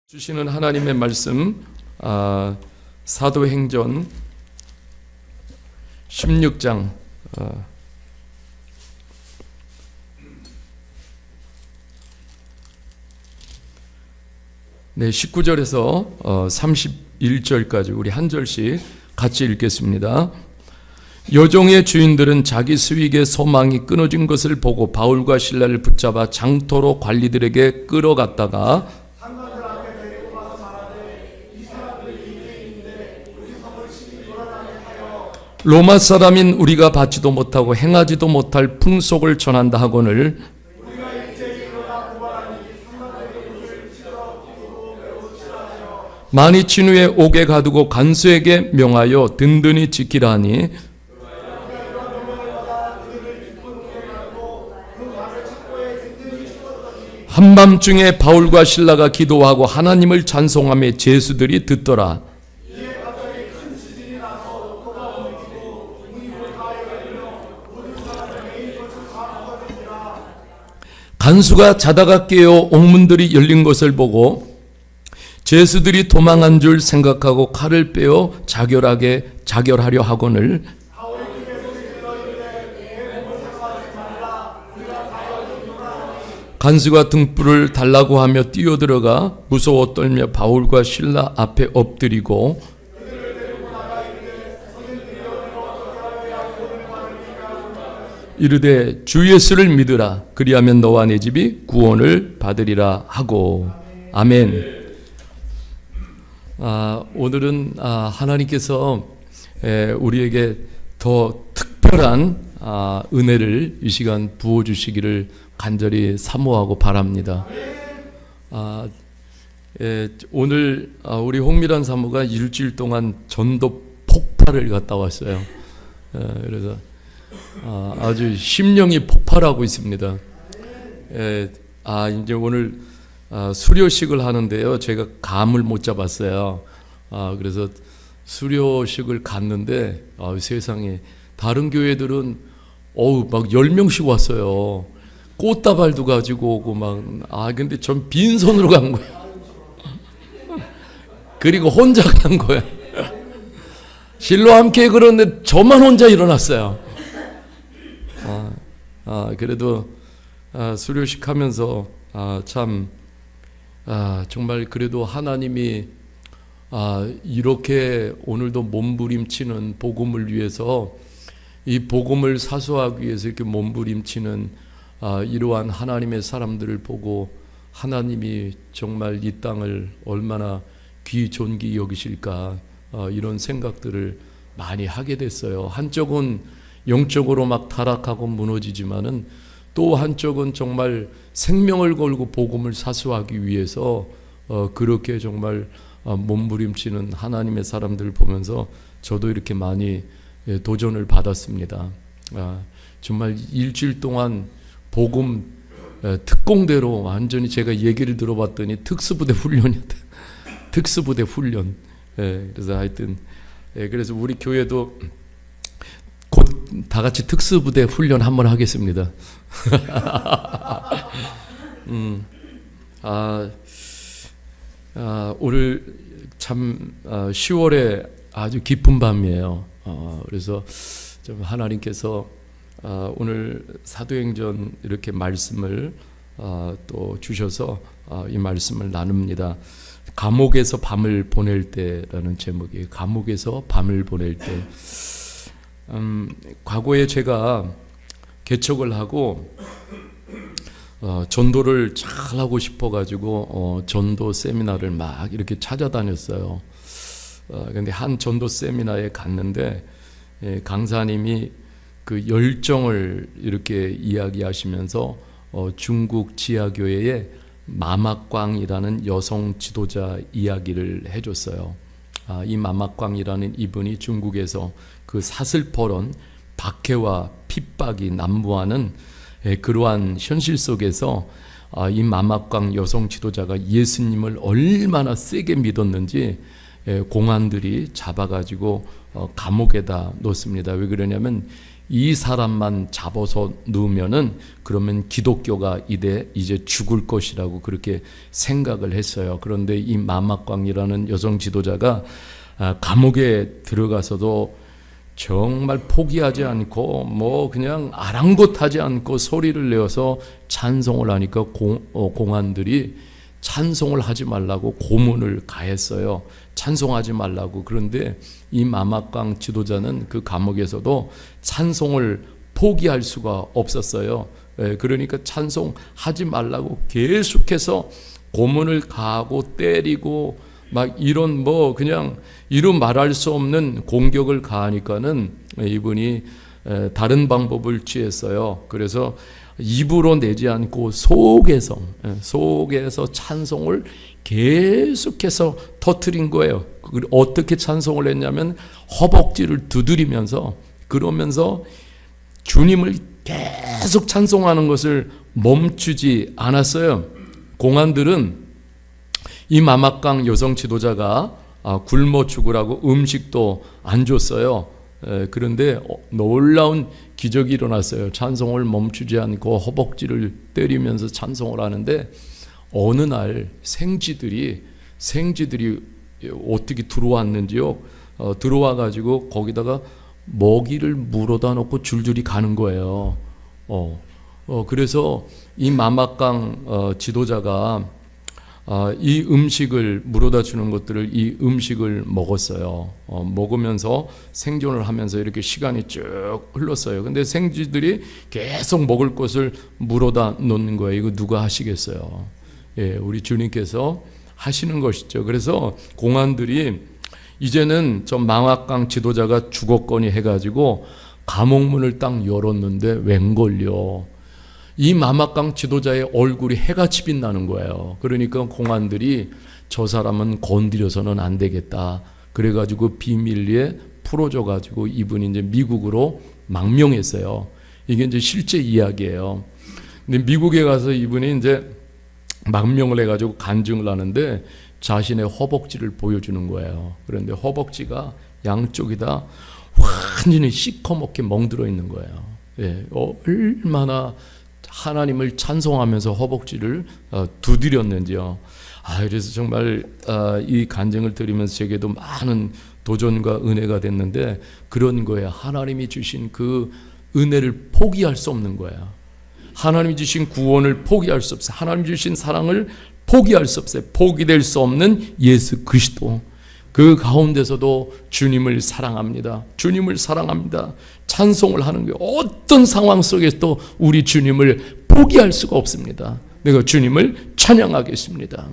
주시는 하나님의 말씀, 사도행전 16장 19절에서 31절까지 우리 한 절씩 같이 읽겠습니다. 여종의 주인들은 자기 수익의 소망이 끊어진 것을 보고 바울과 실라를 붙잡아 장토로 관리들에게 끌어갔다가 로마 사람인 우리가 받지도 못하고 행하지도 못할 풍속을 전한다 하거늘 많이 친 후에 옥에 가두고 간수에게 명하여 든든히 지키라 하니 한밤중에 바울과 실라가 기도하고 하나님을 찬송하며 제수들이 듣더라. 간수가 자다가 깨어 옥문들이 열린 것을 보고 제수들이 도망한 줄 생각하고 칼을 빼어 자결하려 하거늘 간수가 등불을 달라고 하며 뛰어들어가 무서워 떨며 바울과 실라 앞에 엎드리고 이르되 주 예수를 믿으라. 그리하면 너와 내 집이 구원을 받으리라 하고. 아멘. 오늘은 하나님께서 우리에게 더 특별한 은혜를 이 시간 부어주시기를 간절히 사모하고 바랍니다. 오늘 우리 홍미란 사모가 일주일 동안 전도 폭발을 갔다 왔어요. 그래서 아주 심령이 폭발하고 있습니다. 이제 오늘 수료식을 하는데요. 제가 감을 못 잡았어요. 그래서 수료식을 갔는데 세상에 다른 교회들은 막 10명씩 왔어요. 꽃다발도 가지고 오고 근데 전 빈손으로 간 거야. 그리고 혼자 간 거야. 실로 함께 그러는데 저만 혼자 일어났어요. 그래도 수료식 하면서 참 정말 그래도 하나님이 이렇게 오늘도 몸부림치는 복음을 위해서 이 복음을 사수하기 위해서 이렇게 몸부림치는 이러한 하나님의 사람들을 보고 하나님이 정말 이 땅을 얼마나 귀존귀 여기실까 이런 생각들을 많이 하게 됐어요. 한쪽은 영적으로 막 타락하고 무너지지만은 또 한쪽은 정말 생명을 걸고 복음을 사수하기 위해서 그렇게 정말 몸부림치는 하나님의 사람들을 보면서 저도 이렇게 많이 도전을 받았습니다. 정말 일주일 동안 복음 특공대로 완전히 제가 얘기를 들어봤더니 특수부대 훈련이었다. 특수부대 훈련. 그래서 하여튼 그래서 우리 교회도 곧 다 같이 특수부대 훈련 한번 하겠습니다. 오늘 참 10월에 아주 깊은 밤이에요. 그래서 좀 하나님께서 오늘 사도행전 이렇게 말씀을 또 주셔서 이 말씀을 나눕니다. 감옥에서 밤을 보낼 때라는 제목이에요. 감옥에서 밤을 보낼 때. 과거에 제가 개척을 하고 전도를 잘 하고 싶어가지고 전도 세미나를 막 이렇게 찾아다녔어요. 근데 한 전도 세미나에 갔는데 강사님이 그 열정을 이렇게 이야기하시면서 중국 지하교회의 마마광이라는 여성 지도자 이야기를 해줬어요. 이 마마광이라는 이분이 중국에서 그 사슬퍼런 박해와 핍박이 난무하는 그러한 현실 속에서 이 마마광 여성 지도자가 예수님을 얼마나 세게 믿었는지 공안들이 잡아가지고 감옥에다 놓습니다. 왜 그러냐면 이 사람만 잡아서 넣으면은 그러면 기독교가 이제 죽을 것이라고 그렇게 생각을 했어요. 그런데 이 마막광이라는 여성 지도자가 감옥에 들어가서도 정말 포기하지 않고 뭐 그냥 아랑곳하지 않고 소리를 내어서 찬송을 하니까 공안들이 찬송을 하지 말라고 고문을 가했어요. 찬송하지 말라고. 그런데 이 마막광 지도자는 그 감옥에서도 찬송을 포기할 수가 없었어요. 그러니까 찬송하지 말라고 계속해서 고문을 가하고 때리고 막 이런 뭐 그냥 이루 말할 수 없는 공격을 가하니까는 이분이 다른 방법을 취했어요. 그래서 입으로 내지 않고 속에서 찬송을 계속해서 터뜨린 거예요. 어떻게 찬송을 했냐면 허벅지를 두드리면서 그러면서 주님을 계속 찬송하는 것을 멈추지 않았어요. 공안들은 이 마막강 여성 지도자가 굶어 죽으라고 음식도 안 줬어요. 그런데 놀라운 기적이 일어났어요. 찬송을 멈추지 않고 허벅지를 때리면서 찬송을 하는데 어느 날 생쥐들이 어떻게 들어왔는지요. 들어와 가지고 거기다가 먹이를 물어다 놓고 줄줄이 가는 거예요. 그래서 이 마막강 지도자가 이 음식을 물어다 주는 것들을 이 음식을 먹었어요. 먹으면서 생존을 하면서 이렇게 시간이 쭉 흘렀어요. 근데 생쥐들이 계속 먹을 것을 물어다 놓는 거예요. 이거 누가 하시겠어요? 우리 주님께서 하시는 것이죠. 그래서 공안들이 이제는 저 마막강 지도자가 죽었거니 해가지고 감옥문을 딱 열었는데 웬걸요. 이 마막강 지도자의 얼굴이 해같이 빛나는 거예요. 그러니까 공안들이 저 사람은 건드려서는 안 되겠다. 그래가지고 비밀리에 풀어줘가지고 이분이 이제 미국으로 망명했어요. 이게 이제 실제 이야기예요. 근데 미국에 가서 이분이 이제 망명을 해가지고 간증을 하는데 자신의 허벅지를 보여주는 거예요. 그런데 허벅지가 양쪽이 다 완전히 시커멓게 멍들어 있는 거예요. 얼마나 하나님을 찬송하면서 허벅지를 두드렸는지요. 그래서 정말 이 간증을 들으면서 제게도 많은 도전과 은혜가 됐는데 그런 거예요. 하나님이 주신 그 은혜를 포기할 수 없는 거예요. 하나님이 주신 구원을 포기할 수 없어요. 하나님 주신 사랑을 포기할 수 없어요. 포기될 수 없는 예수 그리스도. 그 가운데서도 주님을 사랑합니다. 주님을 사랑합니다. 찬송을 하는 거예요. 어떤 상황 속에서도 우리 주님을 포기할 수가 없습니다. 내가 주님을 찬양하겠습니다.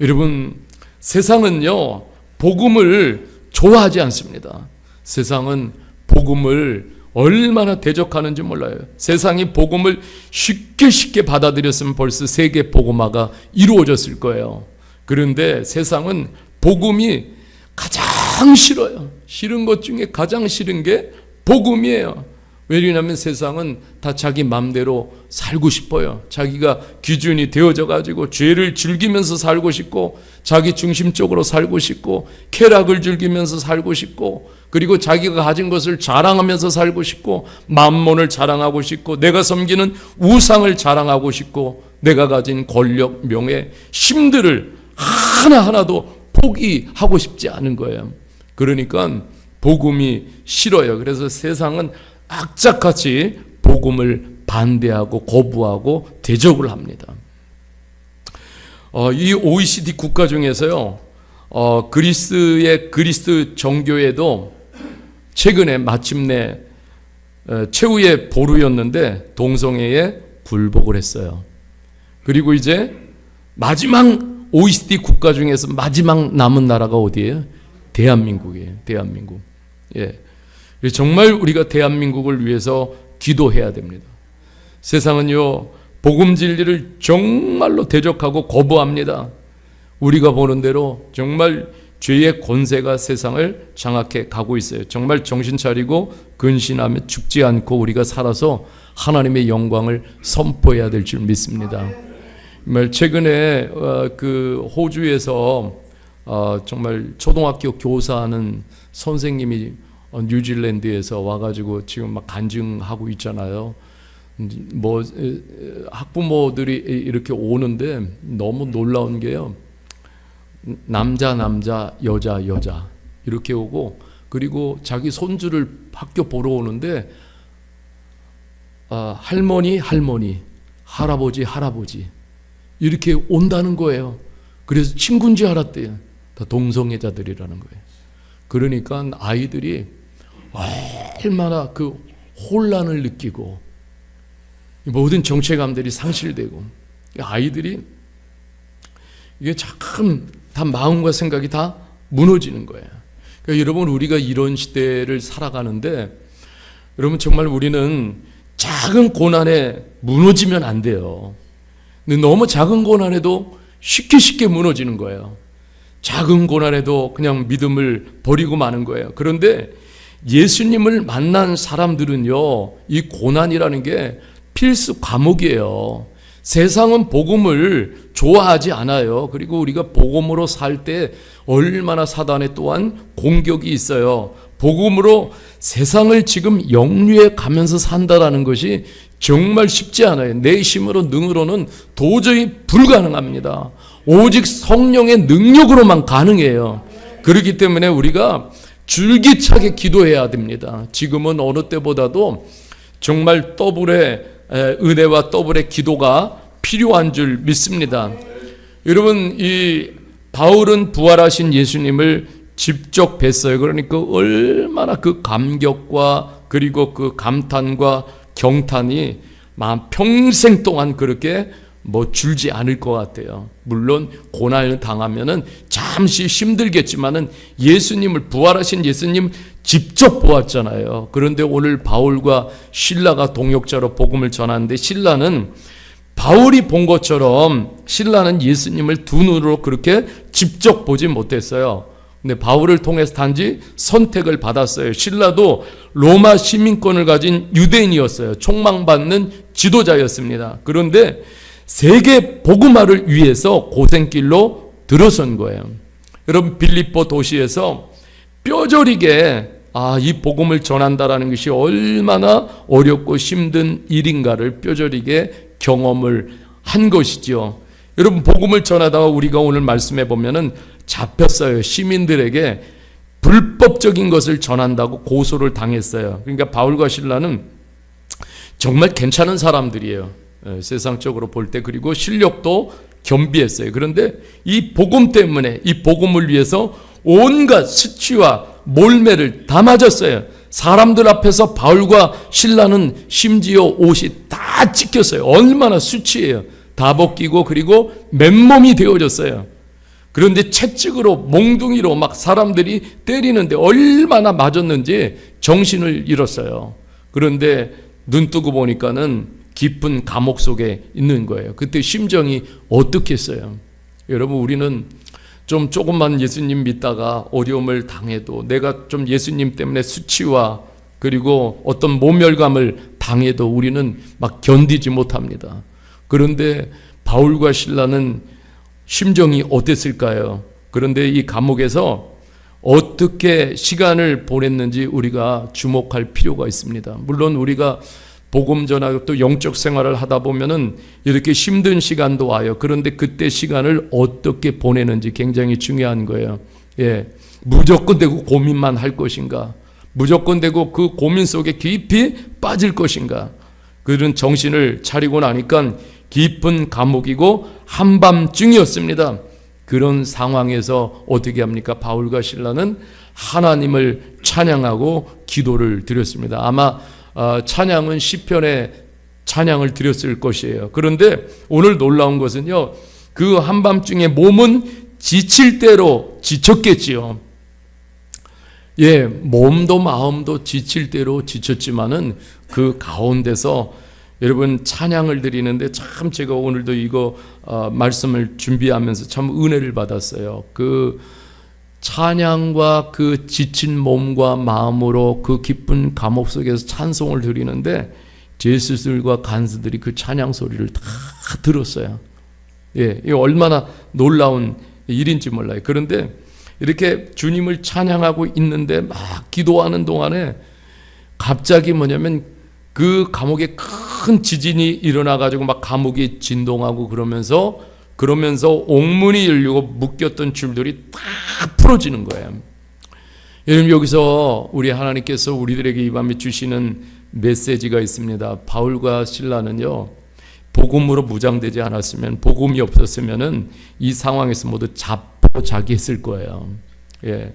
여러분, 세상은요 복음을 좋아하지 않습니다. 세상은 복음을 얼마나 대적하는지 몰라요. 세상이 복음을 쉽게 받아들였으면 벌써 세계 복음화가 이루어졌을 거예요. 그런데 세상은 복음이 가장 싫어요. 싫은 것 중에 가장 싫은 게 복음이에요. 왜냐하면 세상은 다 자기 맘대로 살고 싶어요. 자기가 기준이 되어져 가지고 죄를 즐기면서 살고 싶고 자기 중심적으로 살고 싶고 쾌락을 즐기면서 살고 싶고 그리고 자기가 가진 것을 자랑하면서 살고 싶고 만몬을 자랑하고 싶고 내가 섬기는 우상을 자랑하고 싶고 내가 가진 권력, 명예, 힘들을 하나하나도 포기하고 싶지 않은 거예요. 그러니까 복음이 싫어요. 그래서 세상은 악착같이 복음을 반대하고 거부하고 대적을 합니다. 이 OECD 국가 중에서요, 그리스의 그리스 정교회도 최근에 마침내 최후의 보루였는데 동성애에 굴복을 했어요. 그리고 이제 마지막 OECD 국가 중에서 마지막 남은 나라가 어디예요? 대한민국이에요. 대한민국. 정말 우리가 대한민국을 위해서 기도해야 됩니다. 세상은요 복음 진리를 정말로 대적하고 거부합니다. 우리가 보는 대로 정말 죄의 권세가 세상을 장악해 가고 있어요. 정말 정신 차리고 근신하며 죽지 않고 우리가 살아서 하나님의 영광을 선포해야 될 줄 믿습니다. 정말 최근에 그 호주에서 정말 초등학교 교사하는 선생님이 뉴질랜드에서 와가지고 지금 막 간증하고 있잖아요. 뭐 학부모들이 이렇게 오는데 너무 놀라운 게요. 남자 여자 이렇게 오고, 그리고 자기 손주를 학교 보러 오는데 할머니 할아버지 이렇게 온다는 거예요. 그래서 친구인지 알았대요. 다 동성애자들이라는 거예요. 그러니까 아이들이 얼마나 그 혼란을 느끼고 모든 정체감들이 상실되고, 아이들이 이게 참 다 마음과 생각이 다 무너지는 거예요. 그러니까 여러분, 우리가 이런 시대를 살아가는데 여러분, 정말 우리는 작은 고난에 무너지면 안 돼요. 근데 너무 작은 고난에도 쉽게 무너지는 거예요. 작은 고난에도 그냥 믿음을 버리고 마는 거예요. 그런데 예수님을 만난 사람들은요, 이 고난이라는 게 필수 과목이에요. 세상은 복음을 좋아하지 않아요. 그리고 우리가 복음으로 살 때 얼마나 사단의 또한 공격이 있어요. 복음으로 세상을 지금 영류해 가면서 산다라는 것이 정말 쉽지 않아요. 내 힘으로 능으로는 도저히 불가능합니다. 오직 성령의 능력으로만 가능해요. 그렇기 때문에 우리가 줄기차게 기도해야 됩니다. 지금은 어느 때보다도 정말 더블의 은혜와 더블의 기도가 필요한 줄 믿습니다. 여러분, 이 바울은 부활하신 예수님을 직접 뵀어요. 그러니까 얼마나 그 감격과 그리고 그 감탄과 경탄이 평생 동안 그렇게 줄지 않을 것 같아요. 물론 고난을 당하면은 잠시 힘들겠지만은 예수님을, 부활하신 예수님 직접 보았잖아요. 그런데 오늘 바울과 실라가 동역자로 복음을 전하는데, 실라는 바울이 본 것처럼 실라는 예수님을 두 눈으로 그렇게 직접 보지 못했어요. 근데 바울을 통해서 단지 선택을 받았어요. 실라도 로마 시민권을 가진 유대인이었어요. 총망받는 지도자였습니다. 그런데 세계 복음화를 위해서 고생길로 들어선 거예요. 여러분, 빌립보 도시에서 뼈저리게 이 복음을 전한다라는 것이 얼마나 어렵고 힘든 일인가를 뼈저리게 경험을 한 것이죠. 여러분, 복음을 전하다가 우리가 오늘 말씀해 보면은 잡혔어요. 시민들에게 불법적인 것을 전한다고 고소를 당했어요. 그러니까 바울과 실라는 정말 괜찮은 사람들이에요. 세상적으로 볼 때. 그리고 실력도 겸비했어요. 그런데 이 복음 때문에, 이 복음을 위해서 온갖 수치와 몰매를 다 맞았어요. 사람들 앞에서 바울과 실라는 심지어 옷이 다 찢겼어요. 얼마나 수치예요. 다 벗기고 그리고 맨몸이 되어졌어요. 그런데 채찍으로, 몽둥이로 막 사람들이 때리는데 얼마나 맞았는지 정신을 잃었어요. 그런데 눈 뜨고 보니까는 깊은 감옥 속에 있는 거예요. 그때 심정이 어떻겠어요? 여러분, 우리는 좀 조금만 예수님 믿다가 어려움을 당해도, 내가 좀 예수님 때문에 수치와 그리고 어떤 모멸감을 당해도 우리는 막 견디지 못합니다. 그런데 바울과 실라는 심정이 어땠을까요? 그런데 이 감옥에서 어떻게 시간을 보냈는지 우리가 주목할 필요가 있습니다. 물론 우리가 복음 전하고 또 영적 생활을 하다 보면은 이렇게 힘든 시간도 와요. 그런데 그때 시간을 어떻게 보내는지 굉장히 중요한 거예요. 무조건 되고 고민만 할 것인가? 무조건 되고 그 고민 속에 깊이 빠질 것인가? 그런 정신을 차리고 나니까 깊은 감옥이고 한밤중이었습니다. 그런 상황에서 어떻게 합니까? 바울과 실라는 하나님을 찬양하고 기도를 드렸습니다. 아마 찬양은 시편의 찬양을 드렸을 것이에요. 그런데 오늘 놀라운 것은요, 그 한밤중에 몸은 지칠 대로 지쳤겠지요. 몸도 마음도 지칠 대로 지쳤지만은 그 가운데서 여러분 찬양을 드리는데, 참 제가 오늘도 이거 말씀을 준비하면서 참 은혜를 받았어요. 그 찬양과 그 지친 몸과 마음으로 그 깊은 감옥 속에서 찬송을 드리는데, 제수들과 간수들이 그 찬양 소리를 다 들었어요. 이게 얼마나 놀라운 일인지 몰라요. 그런데 이렇게 주님을 찬양하고 있는데 막 기도하는 동안에 갑자기 뭐냐면 그 감옥에 큰 지진이 일어나가지고 막 감옥이 진동하고 그러면서 옥문이 열리고 묶였던 줄들이 딱 풀어지는 거예요. 여러분, 여기서 우리 하나님께서 우리들에게 이 밤에 주시는 메시지가 있습니다. 바울과 실라는요, 복음으로 무장되지 않았으면, 복음이 없었으면은 이 상황에서 모두 자포자기했을 거예요. 예.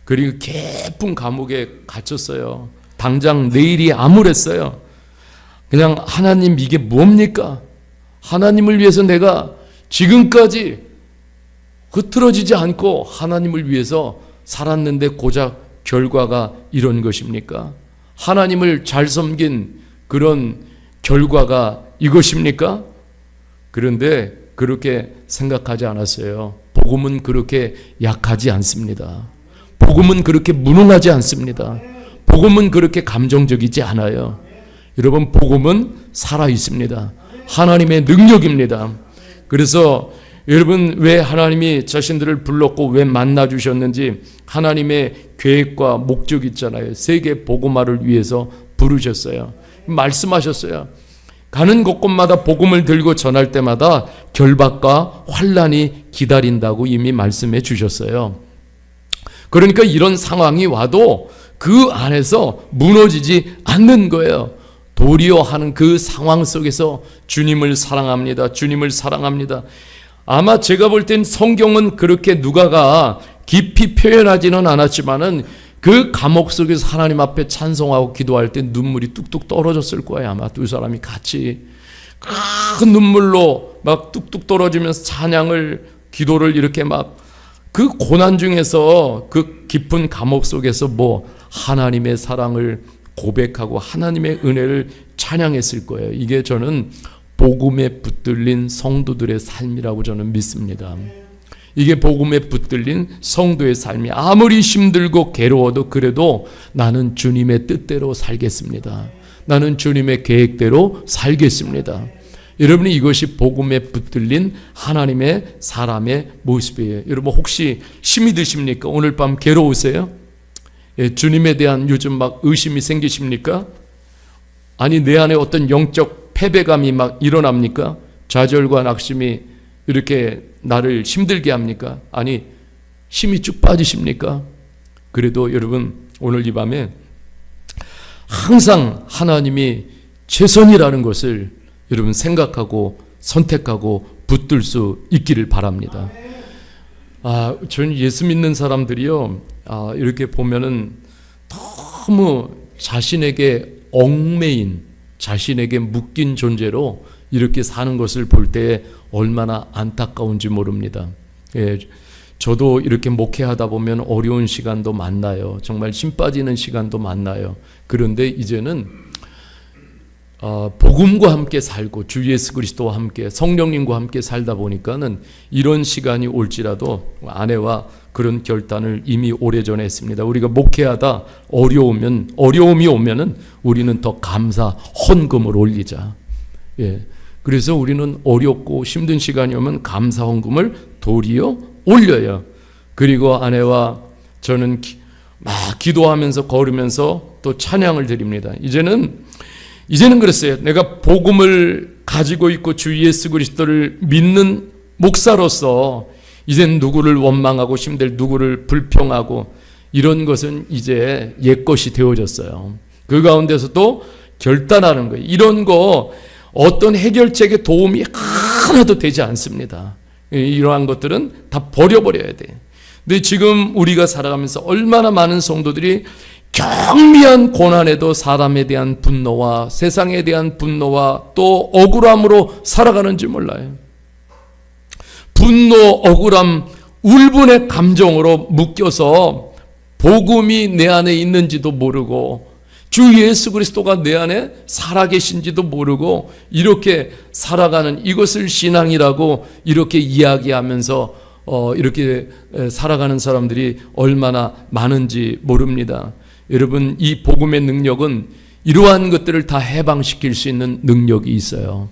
그리고 깊은 감옥에 갇혔어요. 당장 내일이 암울했어요. 그냥 하나님 이게 뭡니까? 하나님을 위해서 내가 지금까지 흐트러지지 않고 하나님을 위해서 살았는데 고작 결과가 이런 것입니까? 하나님을 잘 섬긴 그런 결과가 이것입니까? 그런데 그렇게 생각하지 않았어요. 복음은 그렇게 약하지 않습니다. 복음은 그렇게 무능하지 않습니다. 복음은 그렇게 감정적이지 않아요. 여러분, 복음은 살아 있습니다. 하나님의 능력입니다. 그래서 여러분, 왜 하나님이 자신들을 불렀고 왜 만나주셨는지 하나님의 계획과 목적이 있잖아요. 세계 복음화를 위해서 부르셨어요. 말씀하셨어요. 가는 곳곳마다 복음을 들고 전할 때마다 결박과 환난이 기다린다고 이미 말씀해 주셨어요. 그러니까 이런 상황이 와도 그 안에서 무너지지 않는 거예요. 도리어 하는 그 상황 속에서 주님을 사랑합니다. 주님을 사랑합니다. 아마 제가 볼 땐 성경은 그렇게 누가가 깊이 표현하지는 않았지만은 그 감옥 속에서 하나님 앞에 찬송하고 기도할 때 눈물이 뚝뚝 떨어졌을 거예요. 아마 두 사람이 같이 큰 눈물로 막 뚝뚝 떨어지면서 찬양을, 기도를 이렇게 막 그 고난 중에서 그 깊은 감옥 속에서 뭐 하나님의 사랑을 고백하고 하나님의 은혜를 찬양했을 거예요. 이게 저는 복음에 붙들린 성도들의 삶이라고 저는 믿습니다. 이게 복음에 붙들린 성도의 삶이, 아무리 힘들고 괴로워도 그래도 나는 주님의 뜻대로 살겠습니다. 나는 주님의 계획대로 살겠습니다. 여러분이 이것이 복음에 붙들린 하나님의 사람의 모습이에요. 여러분, 혹시 힘이 드십니까? 오늘 밤 괴로우세요? 예, 주님에 대한 요즘 막 의심이 생기십니까? 아니, 내 안에 어떤 영적 패배감이 막 일어납니까? 좌절과 낙심이 이렇게 나를 힘들게 합니까? 아니, 힘이 쭉 빠지십니까? 그래도 여러분, 오늘 이 밤에 항상 하나님이 최선이라는 것을 여러분 생각하고 선택하고 붙들 수 있기를 바랍니다. 저는 예수 믿는 사람들이요, 이렇게 보면은 너무 자신에게 얽매인, 자신에게 묶인 존재로 이렇게 사는 것을 볼 때 얼마나 안타까운지 모릅니다. 예, 저도 이렇게 목회하다 보면 어려운 시간도 만나요. 정말 힘 빠지는 시간도 만나요. 그런데 이제는 복음과 함께 살고 주 예수 그리스도와 함께 성령님과 함께 살다 보니까는 이런 시간이 올지라도 아내와 그런 결단을 이미 오래전에 했습니다. 우리가 목회하다 어려움이 오면은 우리는 더 감사 헌금을 올리자. 예. 그래서 우리는 어렵고 힘든 시간이 오면 감사 헌금을 도리어 올려요. 그리고 아내와 저는 막 기도하면서 걸으면서 또 찬양을 드립니다. 이제는 그랬어요. 내가 복음을 가지고 있고 주 예수 그리스도를 믿는 목사로서 이젠 누구를 원망하고 힘들, 누구를 불평하고 이런 것은 이제 옛것이 되어졌어요. 그 가운데서도 결단하는 거예요. 이런 거 어떤 해결책에 도움이 하나도 되지 않습니다. 이러한 것들은 다 버려버려야 돼. 근데 지금 우리가 살아가면서 얼마나 많은 성도들이 경미한 고난에도 사람에 대한 분노와 세상에 대한 분노와 또 억울함으로 살아가는지 몰라요. 분노, 억울함, 울분의 감정으로 묶여서 복음이 내 안에 있는지도 모르고 주 예수 그리스도가 내 안에 살아계신지도 모르고 이렇게 살아가는, 이것을 신앙이라고 이렇게 이야기하면서 이렇게 살아가는 사람들이 얼마나 많은지 모릅니다. 여러분, 이 복음의 능력은 이러한 것들을 다 해방시킬 수 있는 능력이 있어요.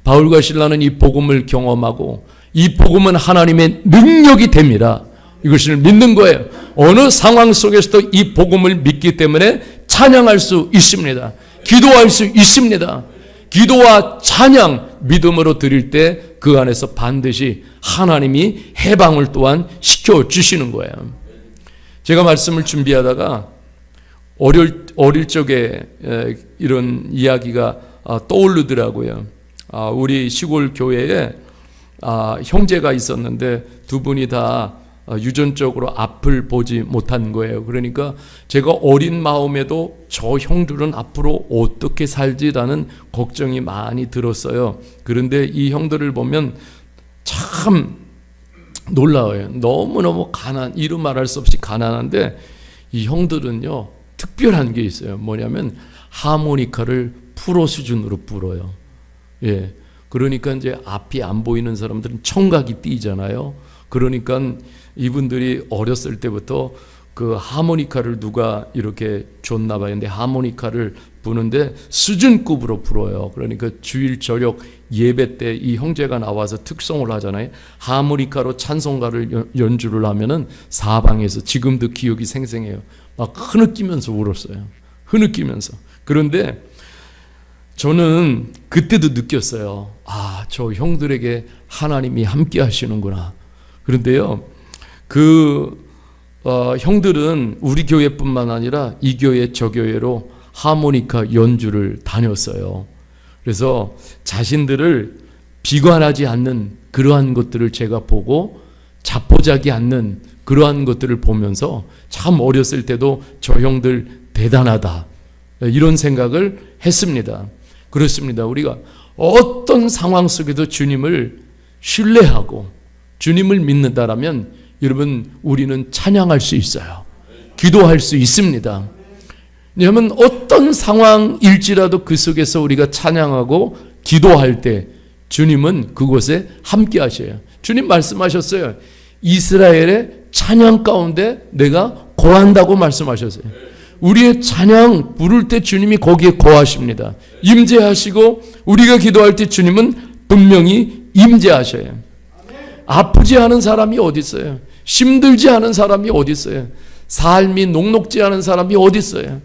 바울과 실라는 이 복음을 경험하고 이 복음은 하나님의 능력이 됩니다. 이것을 믿는 거예요. 어느 상황 속에서도 이 복음을 믿기 때문에 찬양할 수 있습니다. 기도할 수 있습니다. 기도와 찬양, 믿음으로 드릴 때 그 안에서 반드시 하나님이 해방을 또한 시켜주시는 거예요. 제가 말씀을 준비하다가 어릴 적에 이런 이야기가 떠오르더라고요. 우리 시골 교회에 형제가 있었는데 두 분이 다 유전적으로 앞을 보지 못한 거예요. 그러니까 제가 어린 마음에도 저 형들은 앞으로 어떻게 살지라는 걱정이 많이 들었어요. 그런데 이 형들을 보면 참 놀라워요. 너무너무 이루 말할 수 없이 가난한데 이 형들은요 특별한 게 있어요. 뭐냐면 하모니카를 프로 수준으로 불어요. 예. 그러니까 이제 앞이 안 보이는 사람들은 청각이 띄잖아요. 그러니까 이분들이 어렸을 때부터 그 하모니카를 누가 이렇게 줬나 봐요. 근데 하모니카를 부는데 수준급으로 불어요. 그러니까 주일 저녁 예배 때 이 형제가 나와서 특송을 하잖아요. 하모니카로 찬송가를 연주를 하면은 사방에서 지금도 기억이 생생해요. 막 흐느끼면서 울었어요. 흐느끼면서. 그런데 저는 그때도 느꼈어요. 저 형들에게 하나님이 함께 하시는구나. 그런데요, 형들은 우리 교회뿐만 아니라 이 교회 저 교회로 하모니카 연주를 다녔어요. 그래서 자신들을 비관하지 않는 그러한 것들을 제가 보고 자포자기 않는 그러한 것들을 보면서 참 어렸을 때도 저 형들 대단하다 이런 생각을 했습니다. 그렇습니다. 우리가 어떤 상황 속에도 주님을 신뢰하고 주님을 믿는다라면 여러분 우리는 찬양할 수 있어요. 기도할 수 있습니다. 왜냐하면 어떤 상황일지라도 그 속에서 우리가 찬양하고 기도할 때 주님은 그곳에 함께 하셔요. 주님 말씀하셨어요. 이스라엘의 찬양 가운데 내가 거한다고 말씀하셨어요. 우리의 찬양 부를 때 주님이 거기에 거하십니다. 임재하시고 우리가 기도할 때 주님은 분명히 임재하셔요. 아프지 않은 사람이 어디 있어요? 힘들지 않은 사람이 어디 있어요? 삶이 녹록지 않은 사람이 어디 있어요?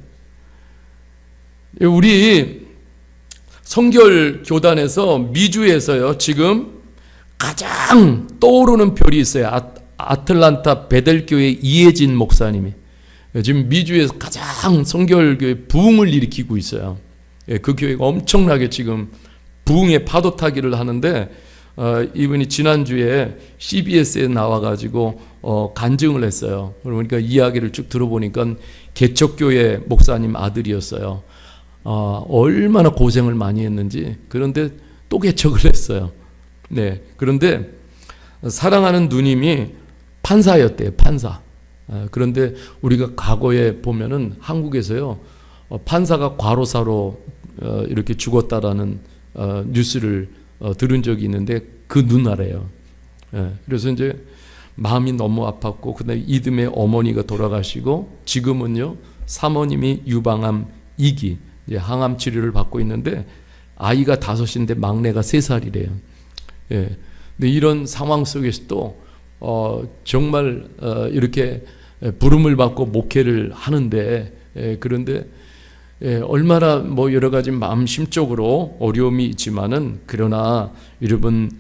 우리 성결 교단에서 미주에서요 지금 가장 떠오르는 별이 있어요. 아틀란타 베델교회 이혜진 목사님이 지금 미주에서 가장 성결교회 부흥을 일으키고 있어요. 그 교회가 엄청나게 지금 부흥의 파도 타기를 하는데 이분이 지난주에 CBS에 나와가지고 간증을 했어요. 그러니까 이야기를 쭉 들어보니까 개척교회 목사님 아들이었어요. 얼마나 고생을 많이 했는지. 그런데 또 개척을 했어요. 네. 그런데 사랑하는 누님이 판사였대요. 판사. 그런데 우리가 과거에 보면은 한국에서요 판사가 과로사로 이렇게 죽었다라는 뉴스를 들은 적이 있는데 그 누나래요. 그래서 이제 마음이 너무 아팠고 그다음에 이듬해 어머니가 돌아가시고 지금은요 사모님이 유방암 2기 항암 치료를 받고 있는데 아이가 5인데 막내가 3살이래요. 예. 근데 이런 상황 속에서도 정말 이렇게 부름을 받고 목회를 하는데 그런데 얼마나 뭐 여러 가지 마음 심적으로 어려움이 있지만은 그러나 여러분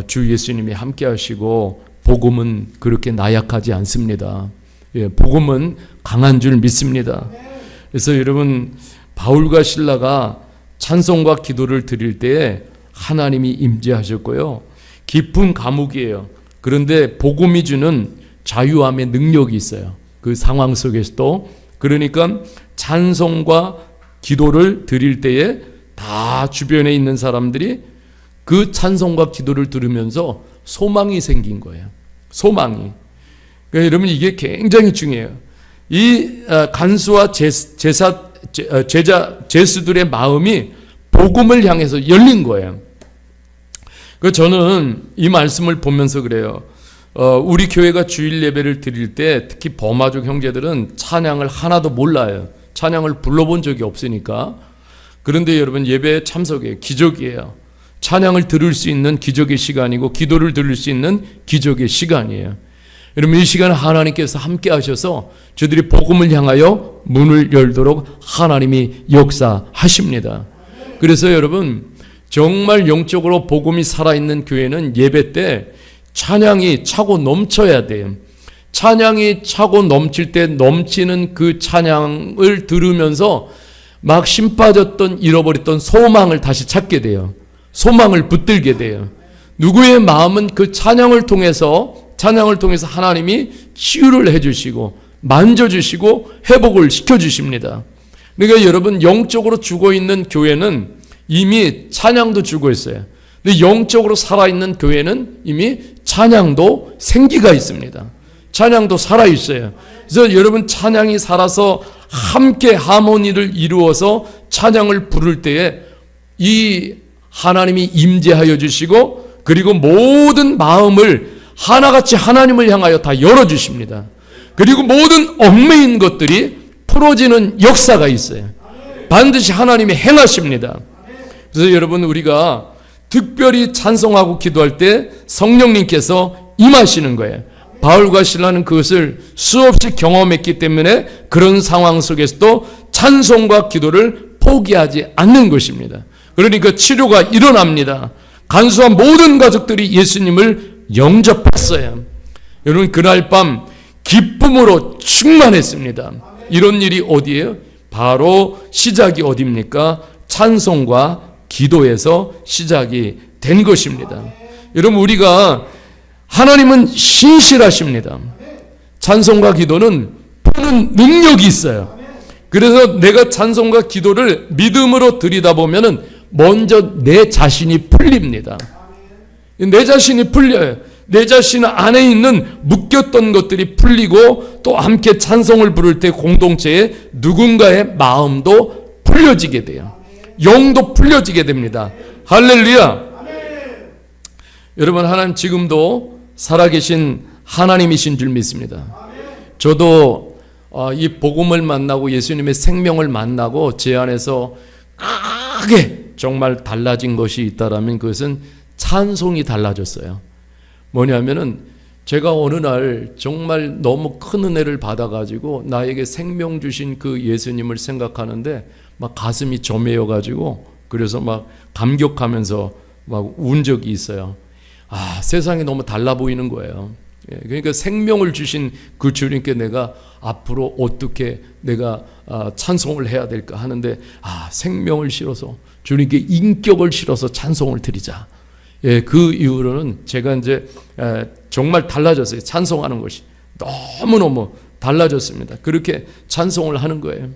주 예수님이 함께 하시고 복음은 그렇게 나약하지 않습니다. 복음은 강한 줄 믿습니다. 그래서 여러분 바울과 실라가 찬송과 기도를 드릴 때에 하나님이 임재하셨고요. 깊은 감옥이에요. 그런데 복음이 주는 자유함의 능력이 있어요. 그 상황 속에서도. 그러니까 찬송과 기도를 드릴 때에 다 주변에 있는 사람들이 그 찬송과 기도를 들으면서 소망이 생긴 거예요. 소망이. 그러니까 여러분 이게 굉장히 중요해요. 이 간수와 제수들의 마음이 복음을 향해서 열린 거예요. 그 저는 이 말씀을 보면서 그래요. 우리 교회가 주일 예배를 드릴 때 특히 버마족 형제들은 찬양을 하나도 몰라요. 찬양을 불러본 적이 없으니까. 그런데 여러분 예배에 참석해요. 기적이에요. 찬양을 들을 수 있는 기적의 시간이고 기도를 들을 수 있는 기적의 시간이에요. 여러분 이 시간 하나님께서 함께 하셔서 저들이 복음을 향하여 문을 열도록 하나님이 역사하십니다. 그래서 여러분 정말 영적으로 복음이 살아있는 교회는 예배 때 찬양이 차고 넘쳐야 돼요. 찬양이 차고 넘칠 때 넘치는 그 찬양을 들으면서 막 심 빠졌던 잃어버렸던 소망을 다시 찾게 돼요. 소망을 붙들게 돼요. 누구의 마음은 그 찬양을 통해서 하나님이 치유를 해주시고 만져주시고 회복을 시켜주십니다. 그러니까 여러분 영적으로 죽어있는 교회는 이미 찬양도 죽어있어요. 근데 영적으로 살아있는 교회는 이미 찬양도 생기가 있습니다. 찬양도 살아있어요. 그래서 여러분 찬양이 살아서 함께 하모니를 이루어서 찬양을 부를 때에 이 하나님이 임재하여 주시고 그리고 모든 마음을 하나같이 하나님을 향하여 다 열어주십니다. 그리고 모든 얽매인 것들이 풀어지는 역사가 있어요. 반드시 하나님이 행하십니다. 그래서 여러분 우리가 특별히 찬송하고 기도할 때 성령님께서 임하시는 거예요. 바울과 실라는 그것을 수없이 경험했기 때문에 그런 상황 속에서도 찬송과 기도를 포기하지 않는 것입니다. 그러니까 치료가 일어납니다. 간수한 모든 가족들이 예수님을 영접했어요. 여러분 그날 밤 기쁨으로 충만했습니다. 이런 일이 어디예요? 바로 시작이 어디입니까? 찬송과 기도에서 시작이 된 것입니다. 여러분 우리가 하나님은 신실하십니다. 찬송과 기도는 푸는 능력이 있어요. 그래서 내가 찬송과 기도를 믿음으로 드리다 보면은 먼저 내 자신이 풀립니다. 내 자신이 풀려요. 내 자신 안에 있는 묶였던 것들이 풀리고 또 함께 찬송을 부를 때 공동체에 누군가의 마음도 풀려지게 돼요. 영도 풀려지게 됩니다. 할렐루야. 여러분 하나님 지금도 살아계신 하나님이신 줄 믿습니다. 저도 이 복음을 만나고 예수님의 생명을 만나고 제 안에서 크게 정말 달라진 것이 있다라면 그것은 찬송이 달라졌어요. 뭐냐면은 제가 어느 날 정말 너무 큰 은혜를 받아가지고 나에게 생명 주신 그 예수님을 생각하는데 막 가슴이 저매여가지고 그래서 막 감격하면서 막 운 적이 있어요. 세상이 너무 달라 보이는 거예요. 그러니까 생명을 주신 그 주님께 내가 앞으로 어떻게 내가 찬송을 해야 될까 하는데 생명을 실어서 주님께 인격을 실어서 찬송을 드리자. 그 이후로는 제가 이제 정말 달라졌어요. 찬송하는 것이 너무너무 달라졌습니다. 그렇게 찬송을 하는 거예요.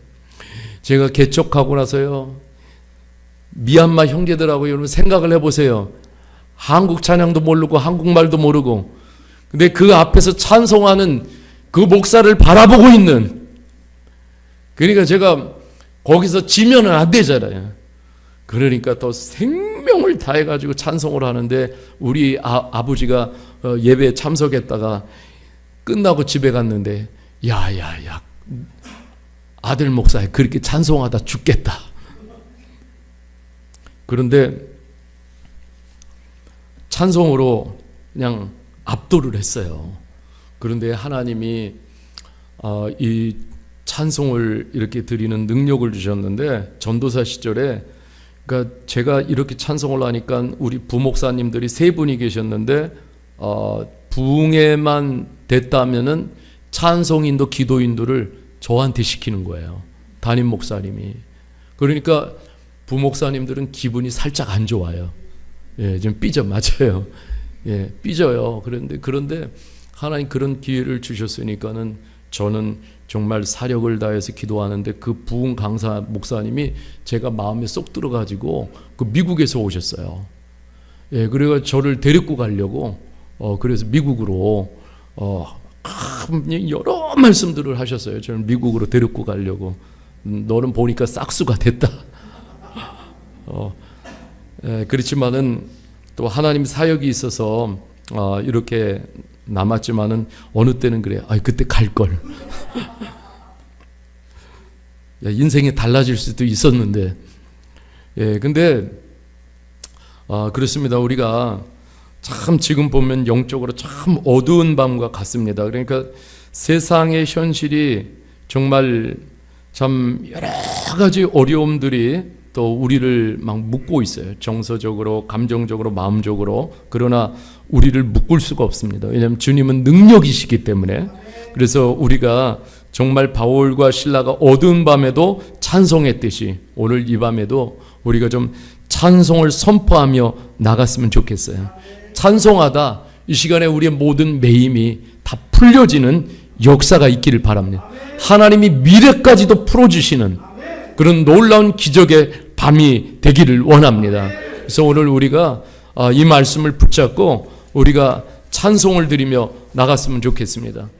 제가 개척하고 나서요 미얀마 형제들하고 여러분 생각을 해보세요. 한국 찬양도 모르고 한국말도 모르고 근데 그 앞에서 찬송하는 그 목사를 바라보고 있는 그러니까 제가 거기서 지면은 안 되잖아요. 그러니까 또 생명을 다해가지고 찬송을 하는데 우리 아버지가 예배에 참석했다가 끝나고 집에 갔는데 야야야 아들 목사야 그렇게 찬송하다 죽겠다. 그런데 찬송으로 그냥 압도를 했어요. 그런데 하나님이 이 찬송을 이렇게 드리는 능력을 주셨는데 전도사 시절에 그러니까 제가 이렇게 찬송을 하니까 우리 부목사님들이 세 분이 계셨는데 부흥회만 됐다면은 찬송인도 기도인도를 저한테 시키는 거예요. 담임 목사님이. 그러니까 부목사님들은 기분이 살짝 안 좋아요. 좀 삐져 맞아요. 삐져요. 그런데 하나님 그런 기회를 주셨으니까는 저는 정말 사력을 다해서 기도하는데 그 부흥 강사 목사님이 제가 마음에 쏙 들어가지고 그 미국에서 오셨어요. 그래가 저를 데리고 가려고 그래서 미국으로 여러 말씀들을 하셨어요. 저를 미국으로 데리고 가려고. 너는 보니까 싹수가 됐다. 그렇지만은 또 하나님 사역이 있어서 이렇게 남았지만은 어느 때는 그래요. 그때 갈 걸. 인생이 달라질 수도 있었는데, 근데 그렇습니다. 우리가 참 지금 보면 영적으로 참 어두운 밤과 같습니다. 그러니까 세상의 현실이 정말 참 여러 가지 어려움들이 또 우리를 막 묶고 있어요. 정서적으로, 감정적으로, 마음적으로. 그러나 우리를 묶을 수가 없습니다. 왜냐하면 주님은 능력이시기 때문에. 그래서 우리가 정말 바울과 실라가 어두운 밤에도 찬송했듯이 오늘 이 밤에도 우리가 좀 찬송을 선포하며 나갔으면 좋겠어요. 찬송하다 이 시간에 우리의 모든 매임이 다 풀려지는 역사가 있기를 바랍니다. 하나님이 미래까지도 풀어주시는 그런 놀라운 기적의 밤이 되기를 원합니다. 그래서 오늘 우리가 이 말씀을 붙잡고 우리가 찬송을 드리며 나갔으면 좋겠습니다.